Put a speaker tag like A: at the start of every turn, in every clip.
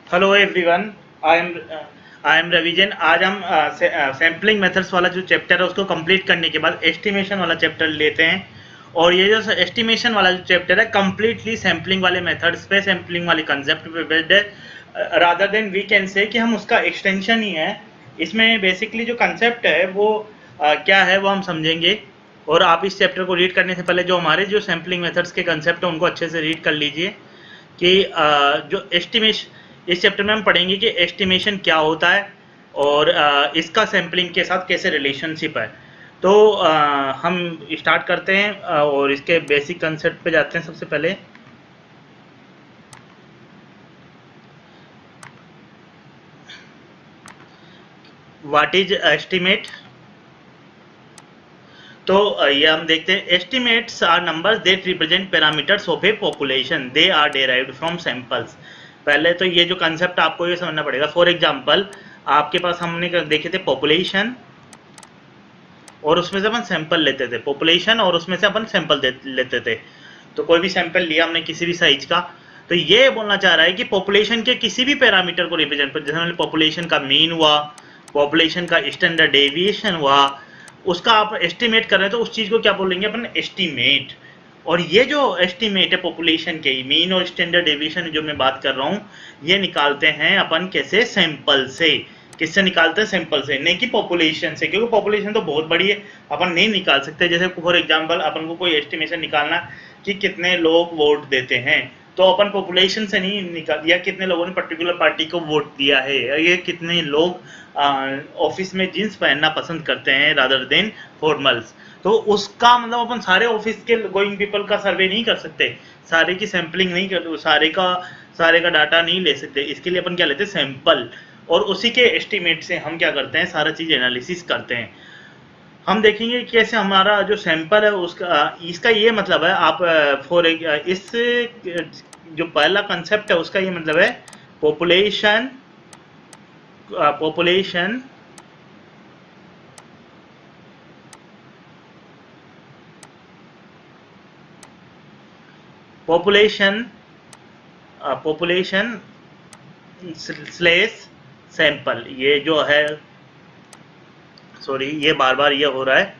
A: Hello everyone. I am I am Ravijan. आज हम sampling methods वाला जो चैप्टर है उसको कंप्लीट करने के बाद एस्टिमेशन वाला चैप्टर लेते हैं। और ये जो एस्टिमेशन वाला जो चैप्टर है कंप्लीटली सैम्पलिंग वाले मेथड्स पे, सैम्पलिंग वाले कंसेप्ट पे बेस्ड है, rather than we can say कि हम उसका एक्सटेंशन ही है। इसमें बेसिकली जो कंसेप्ट है वो क्या है वो हम समझेंगे। और आप इस चैप्टर को रीड करने से पहले जो हमारे जो सैम्पलिंग मेथड्स के कंसेप्ट है उनको अच्छे से रीड कर लीजिए कि जो एस्टिमेशन इस चैप्टर में हम पढ़ेंगे कि एस्टिमेशन क्या होता है और इसका सैम्पलिंग के साथ कैसे रिलेशनशिप है। तो हम स्टार्ट करते हैं और इसके बेसिक कंसेप्ट पे जाते हैं। सबसे पहले व्हाट इज एस्टिमेट। तो ये हम देखते हैं, estimates are numbers that represent parameters of a population, they are derived from samples. पहले तो ये जो कंसेप्ट आपको ये समझना पड़ेगा। फॉर एग्जांपल आपके पास हमने देखे थे पॉपुलेशन और उसमें से अपन सैंपल लेते थे, पॉपुलेशन और उसमें से अपन सैंपल लेते थे। तो कोई भी सैंपल लिया हमने किसी भी साइज का, तो ये बोलना चाह रहा है कि पॉपुलेशन के किसी भी पैरामीटर को रिप्रेजेंट कर, जैसे पॉपुलेशन का मीन हुआ, पॉपुलेशन का स्टैंडर्ड डेविएशन हुआ, उसका आप एस्टिमेट कर रहे हैं तो उस चीज को क्या बोलेंगे अपन, एस्टिमेट। और ये जो एस्टिमेट है पॉपुलेशन के मीन और स्टैंडर्ड डेविएशन जो मैं बात कर रहा हूँ, ये निकालते हैं अपन कैसे, सैंपल से। किससे निकालते हैं, सैंपल से, नहीं कि पॉपुलेशन से, क्योंकि पॉपुलेशन तो बहुत बड़ी है, अपन नहीं निकाल सकते। जैसे फॉर एग्जांपल अपन को कोई एस्टिमेशन निकालना कि कितने लोग वोट देते हैं, तो अपन पॉपुलेशन से नहीं निकाल, या कितने लोगों ने पर्टिकुलर पार्टी को वोट दिया है, या ये कितने लोग ऑफिस में जींस पहनना पसंद करते हैं रादर देन फॉर्मल्स। तो उसका मतलब अपन सारे ऑफिस के गोइंग पीपल का सर्वे नहीं कर सकते, सारे की सैंपलिंग नहीं कर, सारे का डाटा नहीं ले सकते। इसके लिए अपन क्या लेते हैं, सैंपल। और उसी के एस्टिमेट से हम क्या करते हैं, सारा चीज एनालिसिस करते हैं। हम देखेंगे कि कैसे हमारा जो सैंपल है उसका, इसका ये मतलब है, आप फॉर इस जो पहला कंसेप्ट है उसका ये मतलब है, population population population population slash sample. ये जो है, सॉरी ये बार बार ये हो रहा है।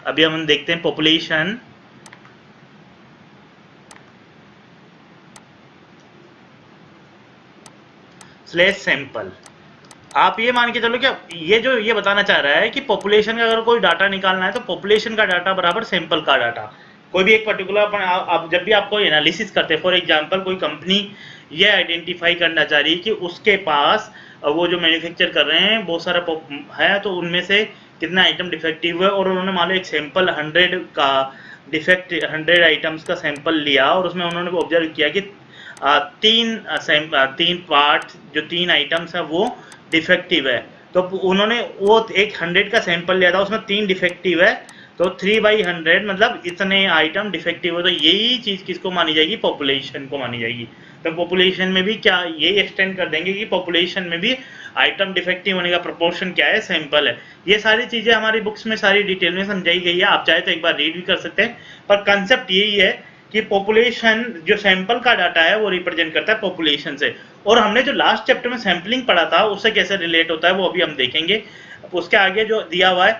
A: अभी हम देखते हैं पॉपुलेशन स्लेस सैंपल। आप ये मान के चलो कि ये जो ये बताना चाह रहा है कि पॉपुलेशन का अगर कोई डाटा निकालना है तो पॉपुलेशन का डाटा बराबर सैंपल का डाटा। कोई भी एक पर्टिकुलर अपन आप जब भी आपको एनालिसिस करते हैं, फॉर एग्जांपल कोई कंपनी ये आइडेंटिफाई करना चाह रही है कि उसके पास वो जो मैन्युफैक्चर कर रहे हैं बहुत सारा है, तो उनमें से कितना आइटम डिफेक्टिव है, और उन्होंने मान लो एक सैंपल 100 का डिफेक्ट 100 आइटम्स का सैंपल लिया और उसमें उन्होंने ऑब्जर्व किया कि तीन पार्ट जो तीन आइटम्स है वो डिफेक्टिव है। तो उन्होंने वो एक 100 का सैंपल लिया था, उसमें 3 डिफेक्टिव है, तो 3/100 मतलब इतने आइटम डिफेक्टिव है। तो यही चीज किसको मानी जाएगी, पॉपुलेशन को मानी जाएगी। तो पॉपुलेशन में भी क्या यही एक्सटेंड कर देंगे कि पॉपुलेशन में भी आइटम डिफेक्टिव होने का प्रोपोर्शन क्या है, सैंपल है। ये सारी चीजें हमारी बुक्स में सारी डिटेल में समझाई गई है, आप चाहे तो एक बार रीड भी कर सकते हैं। पर कंसेप्ट यही है कि पॉपुलेशन जो सैंपल का डाटा है वो रिप्रेजेंट करता है पॉपुलेशन से। और हमने जो लास्ट चैप्टर में सैंपलिंग पढ़ा था उससे कैसे रिलेट होता है वो अभी हम देखेंगे। उसके आगे जो दिया हुआ है,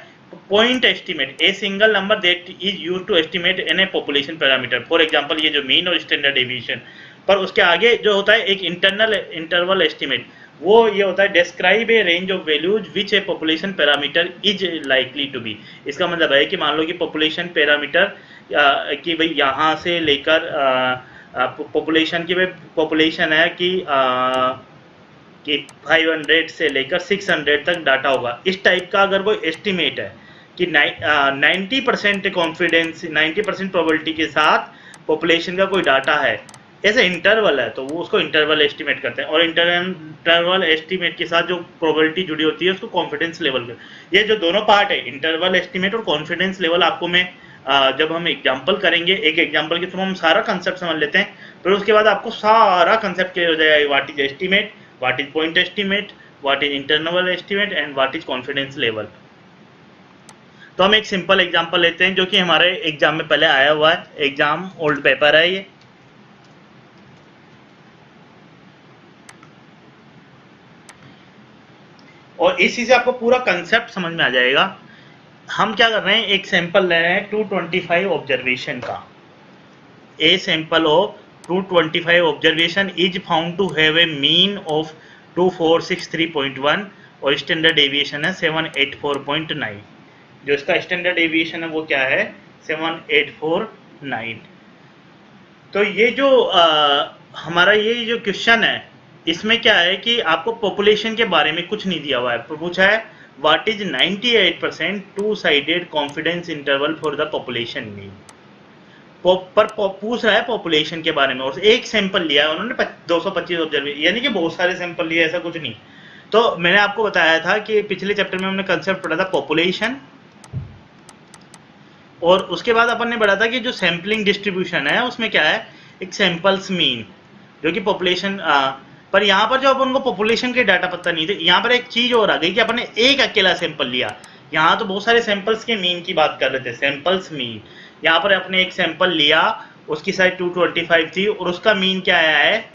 A: point estimate, a single number that is used to estimate in a population parameter. For example ये जो मीन और स्टैंडर्ड डेविएशन। पर उसके आगे जो होता है एक इंटरनल इंटरवल एस्टिमेट, वो ये होता है, describe a range of values which a population parameter is likely to be. इसका मतलब है कि मान लो कि पॉपुलेशन पैरामीटर कि भाई यहाँ से लेकर पॉपुलेशन की, भाई पॉपुलेशन है कि 500 से लेकर 600 तक डाटा होगा, इस टाइप का अगर कोई एस्टिमेट है कि 90% कॉन्फिडेंस, 90% प्रोबेबिलिटी के साथ पॉपुलेशन का कोई डाटा है, ऐसे इंटरवल है, तो वो उसको इंटरवल एस्टिमेट करते हैं। और इंटरवल एस्टिमेट के साथ जो प्रोबेबिलिटी जुड़ी होती है उसको कॉन्फिडेंस लेवल कर। ये जो दोनों पार्ट है, इंटरवल एस्टिमेट और कॉन्फिडेंस लेवल, आपको मैं जब हम एग्जांपल करेंगे, एक एग्जांपल के थ्रू हम सारा कंसेप्ट समझ लेते हैं, फिर उसके बाद आपको सारा कंसेप्ट क्लियर हो जाएगा। What is estimate, what is point estimate, what is internal estimate and what is confidence level. तो हम एक सिंपल एग्जांपल लेते हैं जो कि हमारे एग्जाम में पहले आया हुआ है, एग्जाम ओल्ड पेपर है ये। और इसी से आपको पूरा कंसेप्ट समझ में आ जाएगा। हम क्या कर रहे हैं, एक सैंपल ले रहे हैं 225 ऑब्जर्वेशन का। A sample of 225 observation is found to have a mean of 2463.1 और स्टैंडर्ड डेविएशन है 784.9। जो इसका स्टैंडर्ड डेविएशन है वो क्या है, 784.9। तो ये जो हमारा ये जो क्वेश्चन है, इसमें क्या है कि आपको पॉपुलेशन के बारे में कुछ नहीं दिया हुआ है। पूछा है what is 98% two sided confidence interval for the population mean. पर पूछ रहा है पॉपुलेशन के बारे में, और एक सैंपल लिया है उन्होंने 225 ऑब्जर्वेशन, यानी कि बहुत सारे सैंपल लिए, ऐसा कुछ नहीं। तो मैंने आपको बताया था कि पिछले चैप्टर में हमने कंसेप्ट पढ़ा था पॉपुलेशन, और उसके बाद अपन ने पढ़ा था कि जो सैम्पलिंग डिस्ट्रीब्यूशन है उसमें क्या है, एक सैंपल्स मीन, जो कि पॉपुलेशन। पर यहाँ पर जो अपन को पॉपुलेशन के डाटा पता नहीं थे, यहाँ पर एक चीज और आ गई कि अपन ने एक अकेला सैंपल लिया। यहाँ तो बहुत सारे सैंपल्स के मीन की बात कर रहे थे, सैंपल्स मीन। यहाँ पर अपने एक सैंपल लिया, उसकी साइज 225 थी और उसका मीन क्या आया है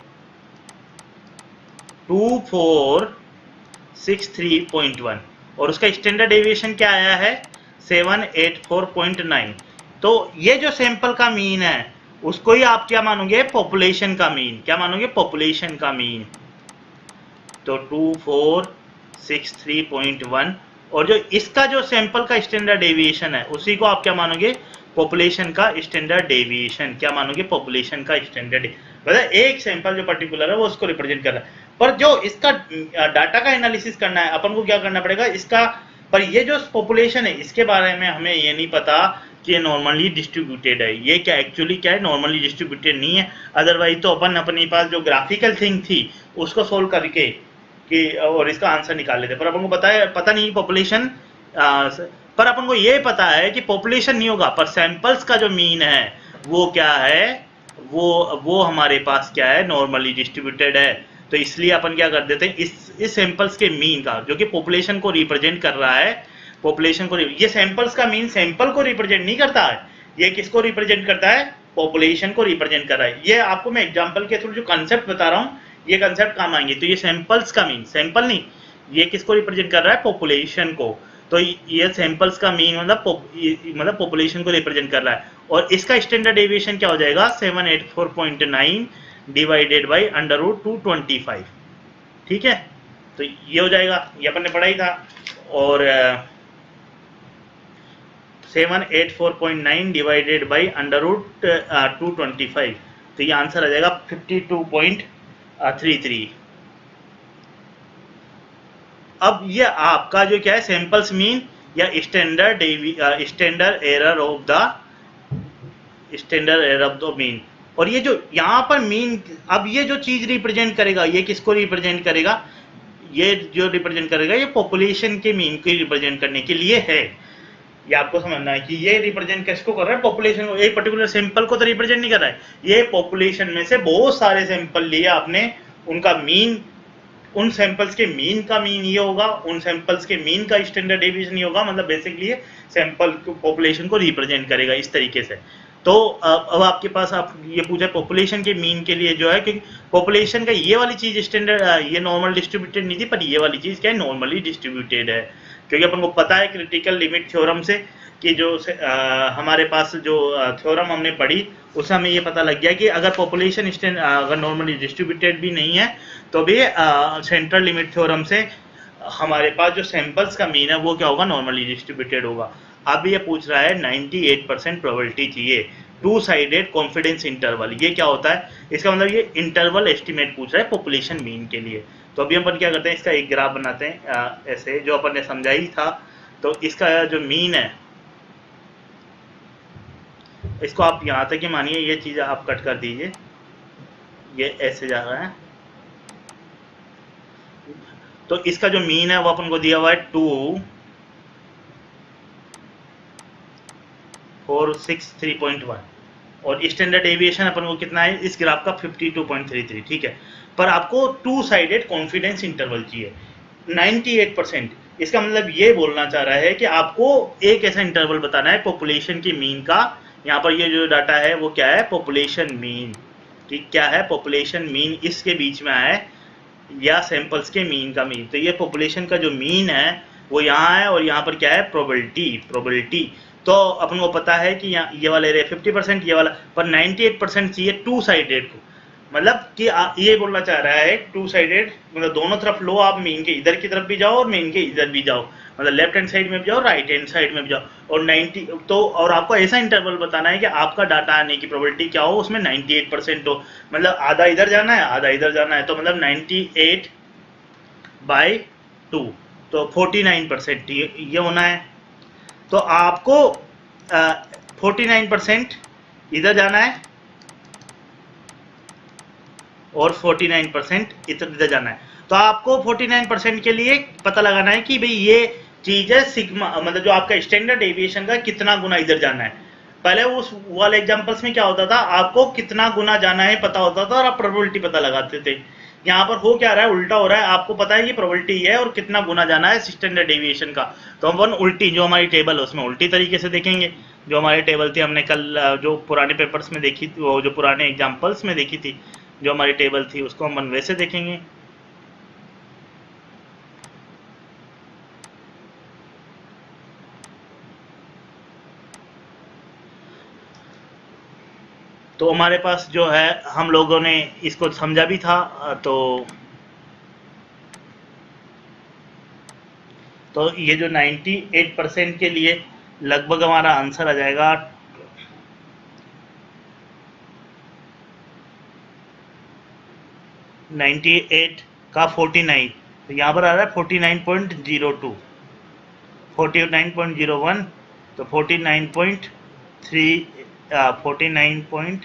A: 2463.1, और उसका स्टैंडर्ड डेविएशन क्या आया है 784.9। तो ये जो सैंपल का मीन है उसको ही आप क्या मानोगे, पॉपुलेशन का मीन। क्या मानोगे, पॉपुलेशन का मीन। तो 2463.1, और जो इसका जो सैंपल का स्टैंडर्ड डेविएशन है उसी को आप क्या मानोगे, पॉपुलेशन का स्टैंडर्ड डेविएशन। क्या मानोगे, पॉपुलेशन का स्टैंडर्ड, मतलब एक सैंपल जो पर्टिकुलर है वो उसको रिप्रेजेंट कर रहा है। पर जो इसका डाटा का एनालिसिस करना है अपन को क्या करना पड़ेगा इसका, पर ये जो पॉपुलेशन है इसके बारे में हमें ये नहीं पता कि नॉर्मली डिस्ट्रीब्यूटेड है। ये क्या एक्चुअली क्या है, नॉर्मली डिस्ट्रीब्यूटेड नहीं है। अदरवाइज तो अपन अपने पास जो ग्राफिकल थिंग थी उसको सोल्व करके कि और इसका आंसर निकाल लेते, पर अपन को पता नहीं पॉपुलेशन। पर अपन को ये पता है कि पॉपुलेशन नहीं होगा, पर सैंपल्स का जो मीन है वो क्या है, वो हमारे पास क्या है, नॉर्मली डिस्ट्रीब्यूटेड है। तो इसलिए अपन क्या कर देते हैं, इस सैंपल्स के मीन का, जो कि पॉपुलेशन को रिप्रेजेंट कर रहा है, पॉपुलेशन को, ये सैंपल्स का मीन सैंपल को रिप्रेजेंट नहीं करता है, ये किसको रिप्रेजेंट करता है, पॉपुलेशन को रिप्रेजेंट कर रहा है। ये आपको मैं एग्जांपल के थ्रू जो कंसेप्ट बता रहा हूँ ये कंसेप्ट काम आएंगे। तो ये सैंपल्स का मीन, सैंपल नहीं, ये किसको रिप्रेजेंट कर रहा है, पॉपुलेशन को। तो ये सैंपल्स का मीन मतलब पॉपुलेशन को रिप्रेजेंट कर रहा है, और इसका स्टैंडर्ड डेविएशन क्या हो जाएगा 784.9 डिवाइडेड बाई √225। ठीक है, तो ये हो जाएगा, ये अपन ने पढ़ा ही था। और 784.9 डिवाइडेड बाई √225, तो ये आंसर आ जाएगा 52.33। अब ये आपका जो क्या है, सैंपल्स मीन या standard error of the mean. और ये जो यहाँ पर मीन, अब ये जो चीज रिप्रेजेंट करेगा, ये किसको रिप्रेजेंट करेगा, ये जो रिप्रेजेंट करेगा ये पॉपुलेशन के मीन को रिप्रेजेंट करने के लिए है। ये आपको समझना है कि ये रिप्रेजेंट किसको कर रहा है, पॉपुलेशन को। एक पर्टिकुलर सैंपल को तो रिप्रेजेंट नहीं कर रहा है, ये पॉपुलेशन में से बहुत सारे सैंपल लिए आपने, उनका मीन, उन सैंपल्स के मीन का मीन ये होगा, उन सैंपल्स के मीन का स्टैंडर्ड डेविएशन ये होगा, मतलब बेसिकली ये सैंपल पॉपुलेशन को रिप्रेजेंट करेगा इस तरीके से। तो अब आपके पास आप ये पूछा पॉपुलेशन के मीन के लिए जो है, क्योंकि पॉपुलेशन का ये वाली चीज स्टैंडर्ड, ये नॉर्मल डिस्ट्रीब्यूटेड नहीं थी, पर ये वाली चीज क्या है, नॉर्मली डिस्ट्रीब्यूटेड है। क्योंकि अपन को पता है क्रिटिकल लिमिट थ्योरम से कि जो हमारे पास जो थ्योरम हमने पढ़ी उससे हमें ये पता लग गया कि अगर पॉपुलेशन अगर नॉर्मली डिस्ट्रीब्यूटेड भी नहीं है तो भी सेंट्रल लिमिट थ्योरम से हमारे पास जो सैंपल्स का मीन है वो क्या होगा, नॉर्मली डिस्ट्रीब्यूटेड होगा। अब ये पूछ रहा है 98% प्रोबेबिलिटी चाहिए, टू साइडेड कॉन्फिडेंस इंटरवल। ये क्या होता है, इसका मतलब ये इंटरवल एस्टिमेट पूछ रहा है पॉपुलेशन मीन के लिए। तो अभी अपन क्या करते हैं, इसका एक ग्राफ बनाते हैं ऐसे, जो अपन ने समझा ही था। तो इसका जो मीन है इसको आप यहाँ तक ही मानिए, ये चीज आप कट कर दीजिए, ये ऐसे जा रहा है। तो इसका जो मीन है वो अपन को दिया हुआ है 2463.1, और स्टैंडर्ड डेविएशन अपन को कितना है इस ग्राफ का 52.33। ठीक है, पर आपको टू साइडेड कॉन्फिडेंस इंटरवल चाहिए 98%। इसका मतलब ये बोलना चाह रहा है कि आपको एक ऐसा इंटरवल बताना है पॉपुलेशन की मीन का। यहाँ पर ये जो डाटा है वो क्या है, पॉपुलेशन मीन। ठीक, क्या है, पॉपुलेशन मीन, इसके बीच में है या सैंपल्स के मीन का मीन। तो ये पॉपुलेशन का जो मीन है वो यहाँ है, और यहाँ पर क्या है, प्रोबेबिलिटी। तो अपन को पता है कि यहाँ ये वाला एरिया 50%, ये वाला, पर 98% चाहिए टू साइडेड को। मतलब कि ये बोलना चाह रहा है टू साइडेड, मतलब दोनों तरफ लो आप, मीन के इधर की तरफ भी जाओ और मीन के इधर भी जाओ, मतलब लेफ्ट हैंड साइड में भी जाओ, राइट हैंड साइड में भी जाओ, और 90 तो, और आपको ऐसा इंटरवल बताना है कि आपका डाटा आने की प्रोबेबिलिटी क्या हो, उसमें 98% हो, मतलब आधा इधर जाना है आधा इधर जाना है, तो मतलब 98/2, तो 49% ये होना है। तो आपको 49% इधर जाना है और 49% इधर जाना है। तो आपको 49% के लिए पता लगाना है कि भाई ये चीज है सिग्मा, मतलब जो आपका स्टैंडर्ड डेविएशन का कितना गुना इधर जाना है। पहले उस वाले एग्जांपल्स में क्या होता था, आपको कितना गुना जाना है पता होता था और आप प्रोबेबिलिटी पता लगाते थे। यहाँ पर हो क्या रहा है, उल्टा हो रहा है, आपको पता है ये प्रोबेबिलिटी है और कितना गुना जाना है स्टैंडर्ड डेविएशन का। तो हम उल्टी, जो हमारी टेबल है उसमें उल्टी तरीके से देखेंगे। जो हमारी टेबल थी हमने कल जो पुराने पेपर्स में देखी थी, वो जो पुराने एग्जाम्पल्स में देखी थी, जो हमारी टेबल थी उसको हम वैसे देखेंगे। तो हमारे पास जो है, हम लोगों ने इसको समझा भी था, तो ये जो 98% के लिए लगभग हमारा आंसर आ जाएगा 98 का 49, तो यहाँ पर आ रहा है 49.02, 49.01, तो 49.3, 49.01,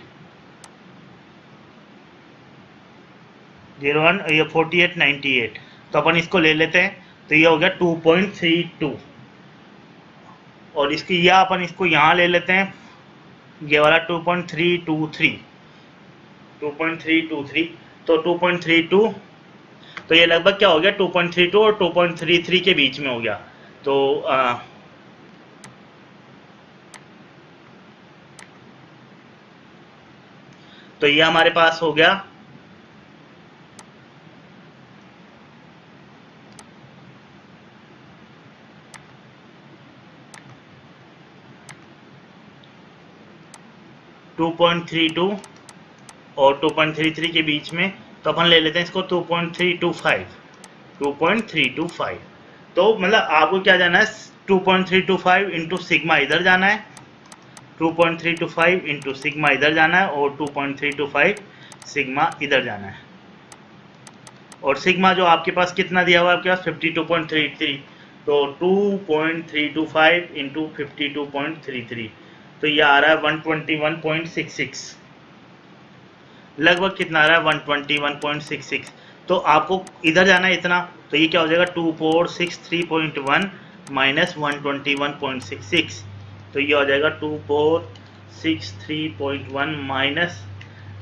A: ये 4898, तो अपन इसको ले लेते हैं, तो ये हो गया 2.32, और इसकी या अपन इसको यहाँ ले लेते हैं, ये वाला 2.323, 2.323, तो 2.32, तो ये लगभग क्या हो गया, 2.32 और 2.33 के बीच में हो गया। तो ये हमारे पास हो गया 2.32 और 2.33 के बीच में, तो अपन ले लेते हैं इसको 2.325, 2.325। तो मतलब आपको क्या जाना है, 2.325 इंटू सिग्मा इधर जाना है, 2.325 इंटू सिग्मा इधर जाना है, और 2.325 सिग्मा इधर जाना है। और सिग्मा जो आपके पास कितना दिया हुआ है, आपके पास 52.33, तो 2.325 इंटू 52.33, तो ये आ रहा है 121.66, लगभग कितना आ रहा है 121.66। तो आपको इधर जाना है इतना, तो ये क्या हो जाएगा 2463.1 माइनस 121.66, तो ये हो जाएगा 2463.1 माइनस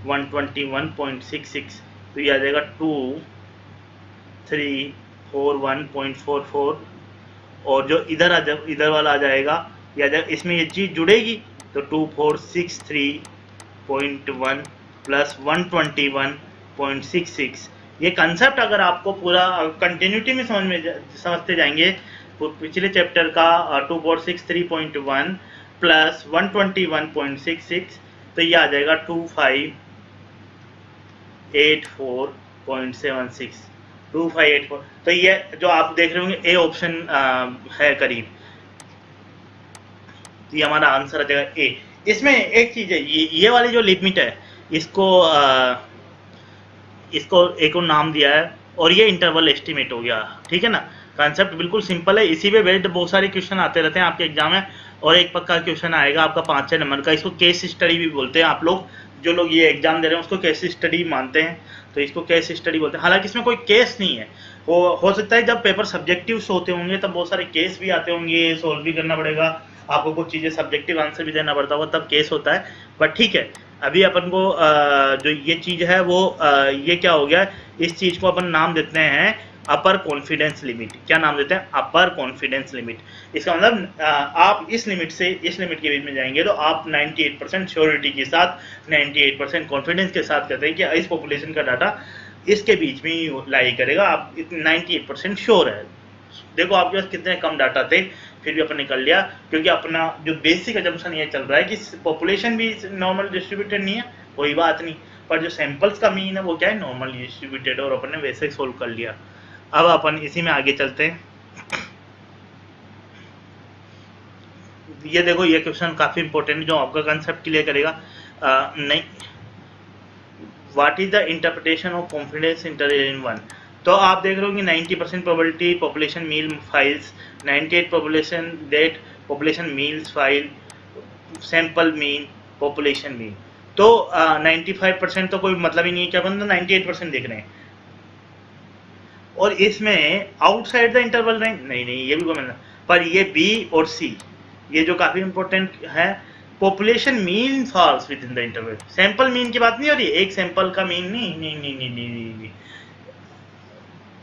A: 121.66, तो ये आ जाएगा 2341.44, और जो इधर वाला आ जाएगा, या इसमें ये चीज जुड़ेगी, तो 2463.1 प्लस 121.66। ये कंसेप्ट अगर आपको पूरा कंटिन्यूटी में समझते जाएंगे, तो पिछले चैप्टर का 2463.1 प्लस 121.66, तो ये आ जाएगा 2584.76, 2584। तो ये जो आप देख रहे होंगे ए ऑप्शन है करीब, ये हमारा आंसर आ जाएगा ए। इसमें एक चीज है, ये वाली जो लिमिट है, इसको एक और नाम दिया है, और ये इंटरवल एस्टिमेट हो गया, ठीक है ना। कॉन्सेप्ट बिल्कुल सिंपल है, इसी पे बेस्ड बहुत सारे क्वेश्चन आते रहते हैं आपके एग्जाम में, और एक पक्का क्वेश्चन आएगा आपका 5-6 नंबर का, इसको केस स्टडी भी बोलते हैं। आप लोग जो लोग ये एग्जाम दे रहे हैं उसको केस स्टडी मानते हैं, तो इसको केस स्टडी बोलते हैं। हालांकि इसमें कोई केस नहीं है, हो सकता है जब पेपर सब्जेक्टिव होते होंगे तब बहुत सारे केस भी आते होंगे, सोल्व भी करना पड़ेगा आपको, कुछ चीज़ें सब्जेक्टिव आंसर भी देना पड़ता होगा, तब केस होता है। बट ठीक है, अभी अपन को जो ये चीज़ है वो ये क्या हो गया, इस चीज़ को अपन नाम देते हैं अपर कॉन्फिडेंस लिमिट। क्या नाम देते हैं, अपर कॉन्फिडेंस लिमिट। इसका मतलब आप इस लिमिट से इस लिमिट के बीच में जाएंगे तो आप 98% श्योरिटी के साथ, 98% कॉन्फिडेंस के साथ कहते हैं कि इस पॉपुलेशन का डाटा इसके बीच में ही लाई करेगा। आप 98% श्योर है। देखो आपके पास कितने कम डाटा थे, फिर भी अपन निकल लिया, क्योंकि अपना जो बेसिक अजम्पशन ये चल रहा है कि पॉपुलेशन भी नॉर्मल डिस्ट्रीब्यूटेड नहीं है, कोई बात नहीं, पर जो सैंपल्स का मीन है वो क्या है, नॉर्मल डिस्ट्रीब्यूटेड, और अपन ने वैसे सोल्व कर लिया। अब अपन इसी में आगे चलते हैं। ये देखो ये क्वेश्चन काफी इंपॉर्टेंट है जो आपका कंसेप्ट क्लियर करेगा। नहीं, what is the interpretation of confidence interval in one. तो आप देख रहे हो कि 90% probability population mean falls, 98 population that population means fall, sample mean, population mean. तो 95% तो कोई मतलब ही नहीं है, क्या अपन तो 98% देख रहे हैं, और इसमें आउटसाइड द इंटरवल रेंज नहीं, ये भी कोई मतलब, पर ये बी और सी ये जो काफी इंपॉर्टेंट है, population mean falls within the interval. Sample mean की बात नहीं हो रही, एक सैंपल का मीन नहीं,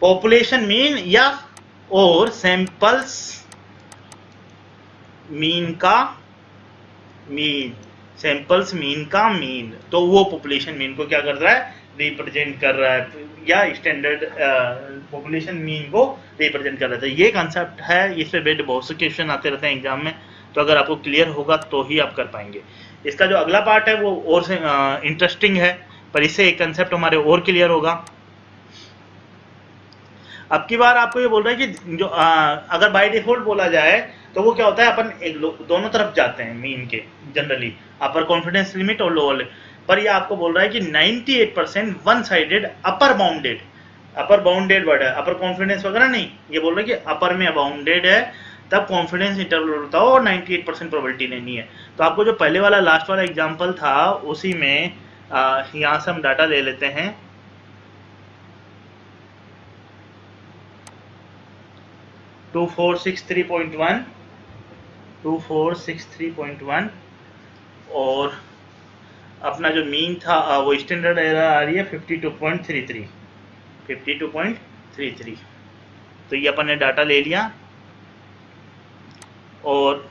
A: पॉपुलेशन मीन या और सैंपल्स मीन का मीन, सैंपल्स मीन का मीन, तो वो पॉपुलेशन मीन को क्या कर रहा है, रिप्रेजेंट कर रहा है, या स्टैंडर्ड पॉपुलेशन मीन को रिप्रेजेंट कर रहा है। ये कंसेप्ट है, इस पे बेस्ड बहुत से क्वेश्चन आते रहते हैं एग्जाम में, तो अगर आपको क्लियर होगा तो ही आप कर पाएंगे। इसका जो अगला पार्ट है वो और से इंटरेस्टिंग है, पर इससे एक कंसेप्ट हमारे और क्लियर होगा। अब की बार आपको ये बोल रहा है कि जो अगर बाय डिफॉल्ट बोला जाए तो वो क्या होता है, अपन एक दोनों तरफ जाते हैं मीन के, जनरली अपर कॉन्फिडेंस लिमिट और लोअर, पर ये आपको बोल रहा है कि 98% वन साइडेड अपर बाउंडेड वर्ड है, अपर कॉन्फिडेंस वगैरह नहीं, ये बोल रहा है कि अपर में बाउंडेड है तब कॉन्फिडेंस इंटरवल होता है और 98% प्रोबेबिलिटी लेनी है। तो आपको जो पहले वाला लास्ट वाला एग्जाम्पल था उसी में यहाँ से हम डाटा ले लेते हैं। 2463.1 और अपना जो मीन था वो स्टैंडर्ड एरर आ रही है 52.33। तो ये अपन ने डाटा ले लिया, और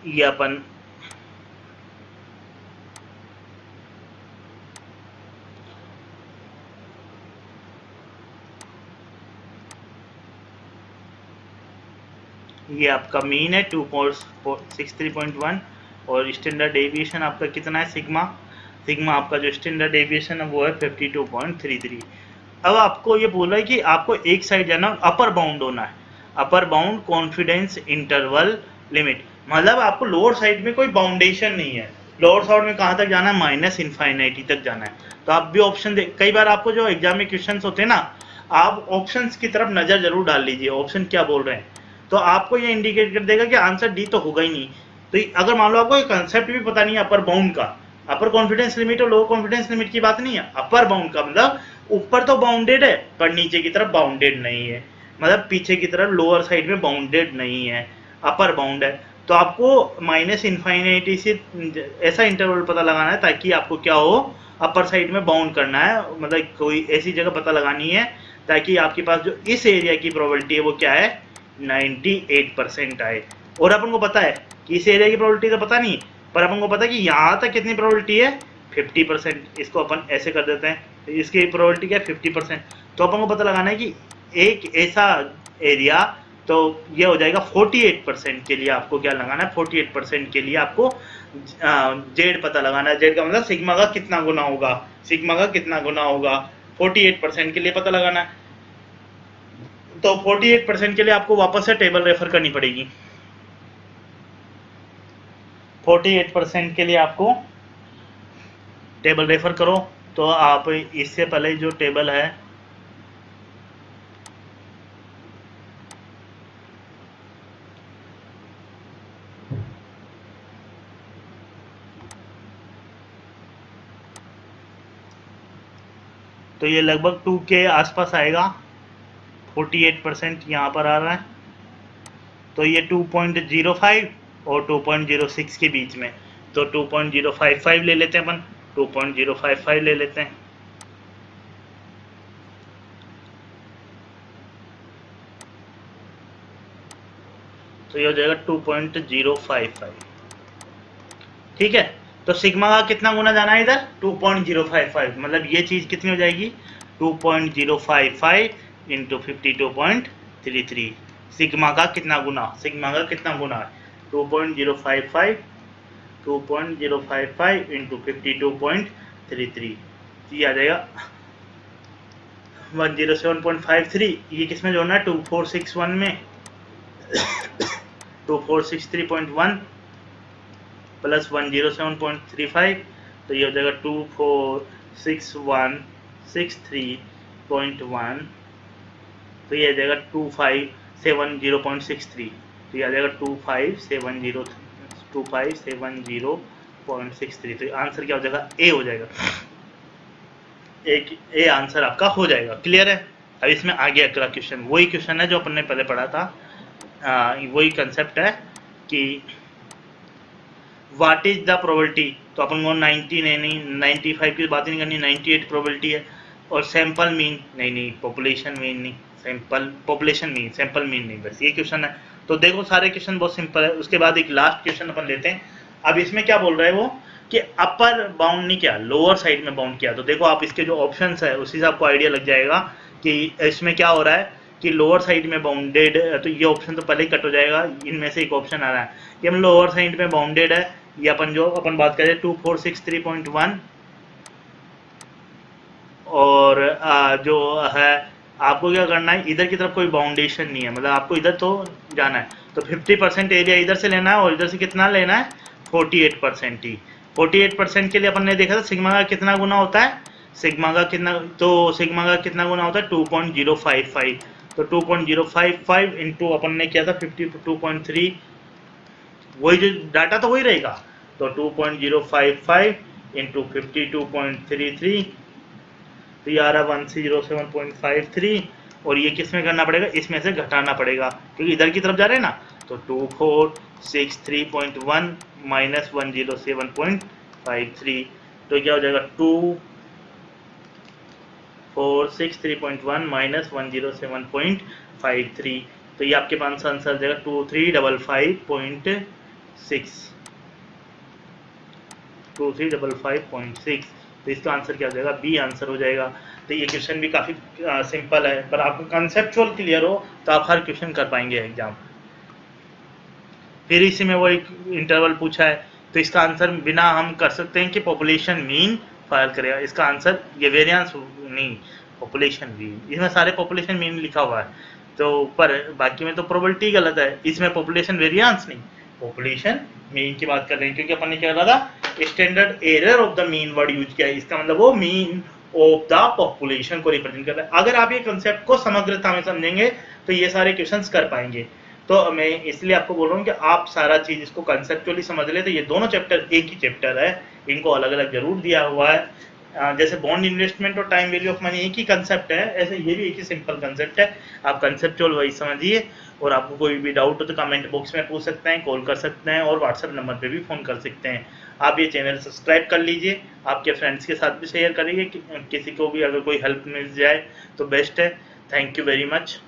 A: ये अपन ये आपका मीन है 263.1 और स्टैंडर्ड डेविएशन आपका कितना है, सिग्मा आपका जो स्टैंडर्ड डेविएशन है वो है 52.33। अब आपको ये बोला है कि आपको एक साइड जाना, अपर बाउंड होना है, upper bound confidence interval limit, मतलब आपको लोअर साइड में कोई बाउंडेशन नहीं है, लोअर साइड में कहाँ तक जाना है, माइनस इन्फाइनाइटी तक जाना है। तो आप भी ऑप्शन दे, कई बार आपको जो एग्जाम में क्वेश्चन होते हैं ना, आप ऑप्शंस की तरफ नजर जरूर डाल लीजिए, ऑप्शन क्या बोल रहे हैं, तो आपको ये इंडिकेट कर देगा कि आंसर डी तो होगा ही नहीं। तो अगर मान लो आपको कंसेप्ट भी पता नहीं है अपर बाउंड का, अपर कॉन्फिडेंस लिमिट और लोअर कॉन्फिडेंस लिमिट की बात नहीं है, अपर बाउंड का मतलब ऊपर तो बाउंडेड है पर नीचे की तरफ बाउंडेड नहीं है, मतलब पीछे की तरफ लोअर साइड में बाउंडेड नहीं है, अपर बाउंड है। तो आपको माइनस इन्फाइनिटी से ऐसा इंटरवल पता लगाना है ताकि आपको क्या हो, अपर साइड में बाउंड करना है, मतलब कोई ऐसी जगह पता लगानी है ताकि आपके पास जो इस एरिया की प्रोबेबिलिटी है वो क्या है, 98% आए। और अपन को पता है कि इस एरिया की प्रोबेबिलिटी तो पता नहीं, पर अपन को पता है कि यहाँ तक कितनी प्रोबेबिलिटी है, 50%। इसको अपन ऐसे कर देते हैं, तो इसकी प्रोबेबिलिटी क्या है, 50%। तो अपन को पता लगाना है कि एक ऐसा एरिया, तो ये हो जाएगा 48% के लिए आपको क्या लगाना है, 48% के लिए आपको जेड पता लगाना है। जेड का मतलब सिग्मा का कितना गुना होगा, 48% के लिए पता लगाना है। तो 48% के लिए आपको वापस से टेबल रेफर करनी पड़ेगी। 48% के लिए आपको टेबल रेफर करो, तो आप इससे पहले जो टेबल है तो ये लगभग 2 के आसपास आएगा, 48% यहाँ पर आ रहा है, तो ये 2.05 और 2.06 के बीच में, तो 2.055 ले लेते हैं अपन, 2.055 ले लेते हैं, तो ये हो जाएगा 2.055। ठीक है, तो सिग्मा का कितना गुना जाना है इधर 2.055, मतलब ये चीज़ कितनी हो जाएगी 2.055 इंटू 52.33। सिग्मा का कितना गुना, सिग्मा का कितना गुना है 2.055 इंटू 52.33, ये आ जाएगा 107.53। ये किसमें जोड़ना है 2461 में 2463.1 प्लस 107.35, तो ये हो जाएगा 246163.1, तो ये आ जाएगा 2570.63, तो ये आ जाएगा 2570.63, तो आंसर क्या हो जाएगा ए हो जाएगा, एक ए आंसर आपका हो जाएगा। क्लियर है। अब इसमें आगे अगला क्वेश्चन, वही क्वेश्चन है जो अपन ने पहले पढ़ा था, वही कंसेप्ट है कि व्हाट इज द प्रोबेबिलिटी, तो अपन को 90 नहीं 95 की बात नहीं करनी, 98 प्रोबेबिलिटी है, और सैंपल मीन नहीं पॉपुलेशन मीन नहीं, sample population mean, sample mean नहीं, बस ये क्वेश्चन है। तो देखो सारे क्वेश्चन बहुत सिंपल है। उसके बाद एक लास्ट क्वेश्चन अपन लेते हैं। अब इसमें क्या बोल रहा है वो कि अपर बाउंड नहीं किया, लोअर साइड में बाउंड किया। तो देखो आप इसके जो ऑप्शंस है उसी से आपको आइडिया लग जाएगा कि इसमें क्या हो रहा है कि लोअर साइड में बाउंडेड, तो ये ऑप्शन तो पहले ही कट हो जाएगा। इनमें से एक ऑप्शन आ रहा है कि हम लोअर साइड में बाउंडेड है, ये अपन बात करें 2463.1, और जो है आपको क्या करना है, इधर की तरफ कोई बाउंडेशन नहीं है, मतलब आपको इधर तो जाना है, तो 50% एरिया इधर से लेना है और इधर से कितना लेना है 48% ही। 48% के लिए अपन ने देखा था सिग्मा का कितना गुना होता है, सिग्मा का कितना, तो सिग्मा का कितना गुना होता है 2.055, तो 2.055 इंटू अपन ने किया था 52.3, वही जो डाटा तो वही रहेगा, तो 2.055 इंटू 52.33, तो ये आ रहा 107.53, और ये किस में करना पड़ेगा, इसमें से घटाना पड़ेगा क्योंकि इधर की तरफ जा रहे हैं ना। तो 2463.1 माइनस 107.53, तो क्या हो जाएगा 2463.1 माइनस 107.53, तो ये आपके पास आंसर आ जाएगा 2355.6, तो इसका आंसर क्या हो जाएगा बी आंसर हो जाएगा। तो ये क्वेश्चन भी काफ़ी सिंपल है, पर आपको कंसेप्चुअल क्लियर हो तो आप हर क्वेश्चन कर पाएंगे एग्जाम। फिर इसी में वो एक इंटरवल पूछा है, तो इसका आंसर बिना हम कर सकते हैं कि पॉपुलेशन मीन फायर करेगा, इसका आंसर ये वेरिएंस नहीं, पॉपुलेशन मीन, इसमें सारे पॉपुलेशन मीन लिखा हुआ है, तो पर बाकी में तो प्रोबेबिलिटी गलत है, इसमें पॉपुलेशन वेरिएंस नहीं, पॉपुलेशन मीन की बात कर रहे हैं, क्योंकि अपन ने क्या करा था standard error of the mean word use किया है, इसका मतलब वो मीन ऑफ द पॉपुलेशन को रिप्रेजेंट कर रहा है। अगर आप ये कंसेप्ट को समग्रता में समझेंगे तो ये सारे क्वेश्चंस कर पाएंगे। तो मैं इसलिए आपको बोल रहा हूँ कि आप सारा चीज इसको कंसेप्चुअली समझ ले, तो ये दोनों चैप्टर एक ही चैप्टर है, इनको अलग अलग जरूर दिया हुआ है। जैसे बॉन्ड इन्वेस्टमेंट और टाइम वैल्यू ऑफ मनी एक ही कंसेप्ट है, ऐसे ये भी एक ही सिंपल कंसेप्ट है, आप कंसेप्चुअल वही समझिए। और आपको कोई भी डाउट हो तो कमेंट बॉक्स में पूछ सकते हैं, कॉल कर सकते हैं, और व्हाट्सएप नंबर पे भी फ़ोन कर सकते हैं। आप ये चैनल सब्सक्राइब कर लीजिए, आपके फ्रेंड्स के साथ भी शेयर करिए, किसी को भी अगर कोई हेल्प मिल जाए तो बेस्ट है। Thank you very much.